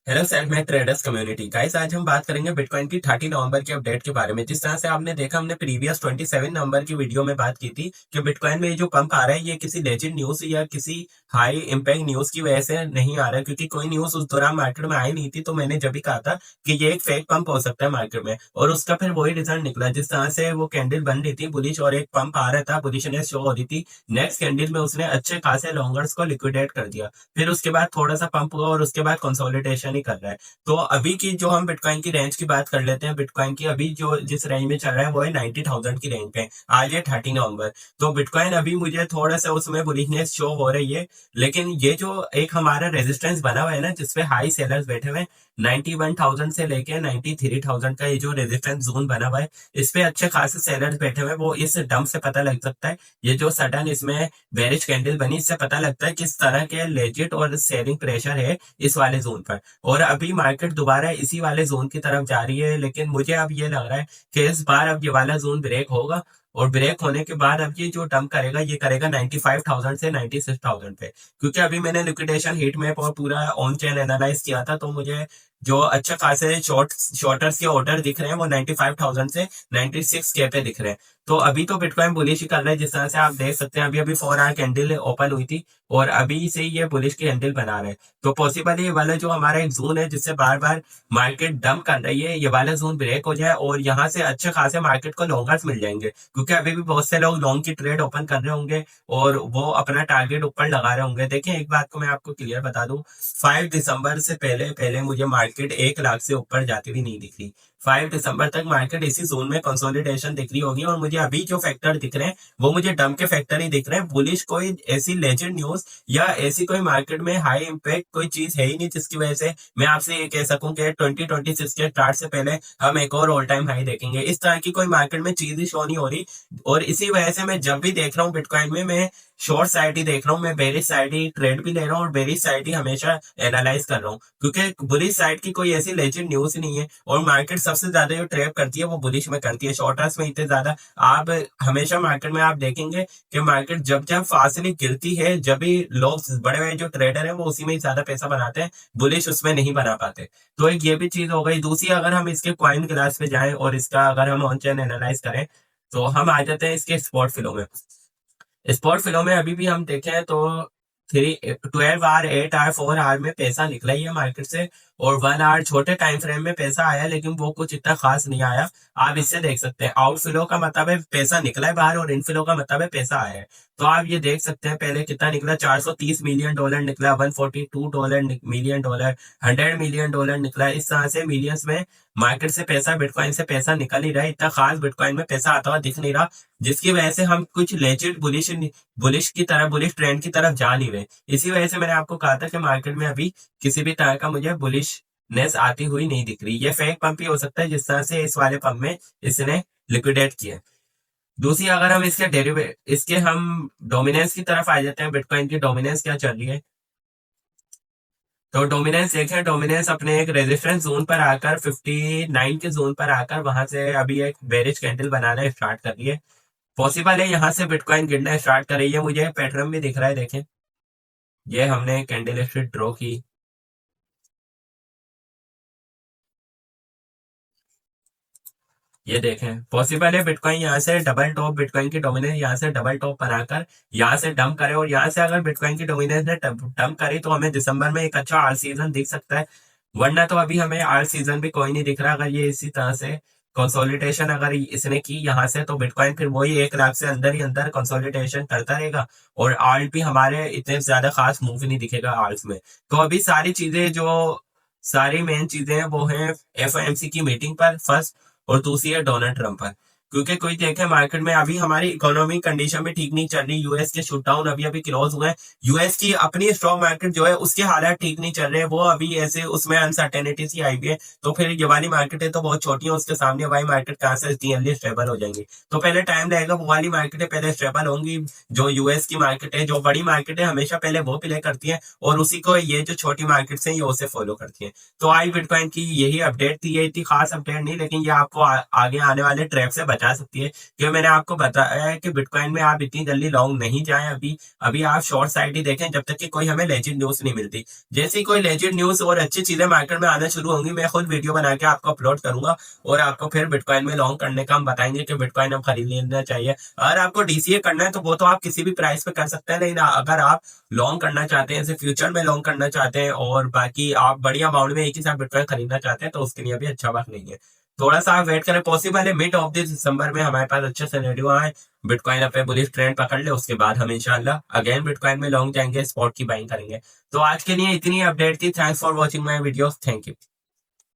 Hello segment traders community guys, आज हम बात करेंगे बिटकॉइन की 30 नवंबर के अपडेट के बारे में। जिस तरह से आपने देखा, हमने प्रीवियस 27 नवंबर की वीडियो में बात की थी कि बिटकॉइन में ये जो पंप आ रहा है ये किसी लेजिट न्यूज या किसी हाई इम्पैक्ट न्यूज की वजह से नहीं आ रहा है, क्योंकि कोई न्यूज उस दौरान मार्केट में आई नहीं थी। तो मैंने जब भी कहा था कि ये एक फेक पंप हो सकता है मार्केट में, और उसका फिर वही रिजल्ट निकला। जिस तरह से वो कैंडल बन रही थी बुलिश और एक पंप आ रहा था, बुलिशनेस शो हो रही थी, नेक्स्ट कैंडल में उसने अच्छे खासे लॉन्गर्स को लिक्विडेट कर दिया। फिर उसके बाद थोड़ा सा पंप हुआ और उसके बाद कंसोलिडेशन ही कर रहा है। तो अभी की जो हम बिटकॉइन की रेंज की बात कर लेते हैं, बिटकॉइन की अभी जो जिस रेंज में चल रहा है वो है 90,000 की रेंज पे। आज है 30 नवंबर। तो बिटकॉइन अभी मुझे थोड़ा सा उसमें बुलिशनेस शो हो रही है, लेकिन ये जो एक हमारा रेजिस्टेंस बना हुआ है ना, जिसपे हाई सेलर्स बैठे हुए हैं, 91,000 से लेके 93,000 का ये जो रेजिस्टेंस जोन बना हुआ है, इस पे अच्छे खासे सेलर्स बैठे हुए हैं। वो इस डंप से पता लग सकता है, ये जो सडन इसमें बेरिश कैंडल बनी, इससे पता लगता है किस तरह के लेजिट और सेलिंग प्रेशर है इस वाले जोन पर। और अभी मार्केट दोबारा इसी वाले जोन की तरफ जा रही है, लेकिन मुझे अब ये लग रहा है कि इस बार अब ये वाला जोन ब्रेक होगा, और ब्रेक होने के बाद अब ये जो डंप करेगा ये करेगा 95,000 से 96,000 पे। क्योंकि अभी मैंने लिक्विडेशन हीट मैप और पूरा ऑन चेन एनालाइज किया था, तो मुझे जो अच्छे खासे शॉर्टर्स के ऑर्डर दिख रहे हैं वो 95,000 से 96K पे दिख रहे हैं। तो अभी तो बिटकॉइन बुलिश ही कर रहा है। जिस तरह से आप देख सकते हैं, अभी अभी 4 आवर कैंडल ओपन हुई थी और अभी से ये बुलिश की कैंडल बना रहे हैं। तो पॉसिबल ये वाला जो हमारा एक जोन है जिससे बार बार मार्केट डंप कर रही है, ये वाला जोन ब्रेक हो जाए और यहाँ से अच्छे खासे मार्केट को लॉन्गर्स मिल जाएंगे, क्योंकि अभी भी बहुत से लोग लॉन्ग की ट्रेड ओपन कर रहे होंगे और वो अपना टारगेट ऊपर लगा रहे होंगे। देखिए, एक बात को मैं आपको क्लियर बता दूं, 5 दिसंबर से पहले पहले मुझे मार्केट 1 लाख से ऊपर जाती हुई नहीं दिख रही। 5 दिसंबर तक मार्केट इसी जोन में कंसोलिडेशन दिख रही होगी, और मुझे अभी जो फैक्टर दिख रहे हैं वो मुझे डंप के फैक्टर ही दिख रहे हैं। बुलिश कोई ऐसी लेजेंड न्यूज या ऐसी कोई मार्केट में हाई इम्पैक्ट कोई चीज है ही नहीं जिसकी वजह से मैं आपसे ये कह सकूं कि 2026 के स्टार्ट से पहले हम एक और ऑल टाइम हाई देखेंगे। इस तरह की कोई मार्केट में चीज ही शो नहीं हो रही, और इसी वजह से मैं जब भी देख रहा हूँ बिटकॉइन में, मैं शॉर्ट साइड ही देख रहा हूँ, मैं बेरिश साइड ही ट्रेड भी ले रहा हूँ और बेरिश साइड ही हमेशा एनालाइज कर रहा हूँ, क्योंकि बुलिश साइड की कोई ऐसी लेजेंड न्यूज नहीं है। और मार्केट सबसे ज्यादा जो ट्रेड करती है वो बुलिश में करती है, शॉर्टर्स में इतने ज्यादा आप हमेशा मार्केट में आप देखेंगे कि मार्केट जब जब फासले गिरती है, जब भी लोग बड़े बड़े जो ट्रेडर है वो उसी में ही ज्यादा पैसा बनाते हैं, बुलिश उसमें नहीं बना पाते। तो एक ये भी चीज हो गई। दूसरी, अगर हम इसके क्वाइन क्लास पे जाएं और इसका अगर हम ऑन चेन एनालाइज करें, तो हम आ जाते हैं इसके स्पॉट फ्लो में। स्पॉट फ्लो में अभी भी हम देखें तो 12 आवर, 8 आवर, 4 आवर में पैसा निकला ही है मार्केट से, और 1 आवर छोटे टाइम फ्रेम में पैसा आया, लेकिन वो कुछ इतना खास नहीं आया। आप इससे देख सकते हैं, आउटफ्लो का मतलब है पैसा निकला है बाहर, और इनफ्लो का मतलब है पैसा आया है। तो आप ये देख सकते हैं पहले कितना निकला, $430 मिलियन निकला, $142 मिलियन, $100 मिलियन निकला। इस तरह से मिलियंस में मार्केट से पैसा, बिटकॉइन से पैसा निकल ही रहा है। इतना खास बिटकॉइन में पैसा आता हुआ दिख नहीं रहा, जिसकी वजह से हम कुछ लेजिट बुलिश बुलिश की तरफ, बुलिश ट्रेंड की तरफ जा नहीं रहे। इसी वजह से मैंने आपको कहा था कि मार्केट में अभी किसी भी तरह का मुझे बुलिशनेस आती हुई नहीं दिख रही। ये फेक पंप ही हो सकता है जिस तरह से इस वाले पंप में इसने लिक्विडेट किया। दूसरी, अगर हम इसके इसके हम डोमिनेंस की तरफ आ जाते हैं, बिटकॉइन की डोमिनेंस क्या चल रही है। तो डोमिनेंस देखें, डोमिनेंस अपने एक रेजिस्टेंस जोन पर आकर 59 के जोन पर आकर वहां से अभी एक बेरिश कैंडल बनाना स्टार्ट कर रही है। पॉसिबल है यहाँ से बिटकॉइन गिरना स्टार्ट कर रही है, मुझे पैटर्न भी दिख रहा है। देखें, ये हमने कैंडल स्टिक ड्रॉ की, ये देखें पॉसिबल है बिटकॉइन यहाँ से डबल टॉप, बिटकॉइन की डोमिनेंस यहाँ से डबल टॉप बनाकर यहाँ से डंप करे, और यहाँ से अगर बिटकॉइन की डोमिनेंस ने डंप करी तो हमें दिसंबर में एक अच्छा आर्ट सीजन दिख सकता है। वरना तो अभी हमें आर्ट सीजन भी कोई नहीं दिख रहा। अगर ये इसी तरह से कंसोलिडेशन अगर इसने की यहाँ से, तो बिटकॉइन फिर वही 1 लाख से अंदर ही अंदर कंसोलिडेशन करता रहेगा, और आर्ट भी हमारे इतने ज्यादा खास मूव नहीं दिखेगा आर्ट्स में। तो अभी सारी चीजें जो सारी मेन चीजें हैं वो है एफओएमसी की मीटिंग पर फर्स्ट, और दूसरी है डोनाल्ड ट्रंप पर। क्योंकि कोई देखे मार्केट में अभी हमारी इकोनॉमिक कंडीशन भी ठीक नहीं चल रही, यूएस के शटडाउन अभी अभी क्लोज हुए हैं, यूएस की अपनी स्टॉक मार्केट जो है उसके हालात ठीक नहीं चल रहे हैं, वो अभी ऐसे उसमें अनसर्टेनिटी सी आई हुई है। तो फिर ये वाली मार्केटें तो बहुत छोटी है, उसके सामने वाली मार्केट कहाँ से इतनी स्टेबल हो जाएंगी। तो पहले टाइम लगेगा, वो वाली मार्केटें पहले स्टेबल होंगी। जो यूएस की मार्केट है, जो बड़ी मार्केट है, हमेशा पहले वो प्ले करती है, और उसी को ये जो छोटी मार्केट है ये उसे फॉलो करती है। तो आई बिटकॉइन की यही अपडेट थी, ये इतनी खास अपडेट नहीं, लेकिन ये आपको आगे आने वाले ट्रैप से बचा बचा सकती है, क्योंकि मैंने आपको बताया है कि बिटकॉइन में आप इतनी जल्दी लॉन्ग नहीं जाएं। अभी अभी आप शॉर्ट साइड ही देखें जब तक कि कोई हमें लेजिट न्यूज नहीं मिलती। जैसे ही कोई लेजिट न्यूज और अच्छी चीजें मार्केट में आना शुरू होंगी, मैं खुद वीडियो बना के आपको अपलोड करूंगा और आपको फिर बिटकॉइन में लॉन्ग करने का हम बताएंगे कि बिटकॉइन हम खरीद लेना चाहिए। अगर आपको डीसीए करना है तो वो तो आप किसी भी प्राइस पे कर सकते हैं, लेकिन अगर आप लॉन्ग करना चाहते हैं, जैसे फ्यूचर में लॉन्ग करना चाहते हैं और बाकी आप बड़ी अमाउंट में एक ही साथ बिटकॉइन खरीदना चाहते हैं, तो उसके लिए अभी अच्छा वक्त नहीं है। थोड़ा सा आप वेट करें, पॉसिबल है मिड ऑफ दिस दिसंबर में हमारे पास अच्छे सिनेरियो आए, बिटकॉइन अपने बुलिश ट्रेंड पकड़ ले, उसके बाद हम इंशाल्लाह अगेन बिटकॉइन में लॉन्ग जाएंगे, स्पॉट की बाइंग करेंगे। तो आज के लिए इतनी अपडेट थी। Thanks for watching my videos. Thank you.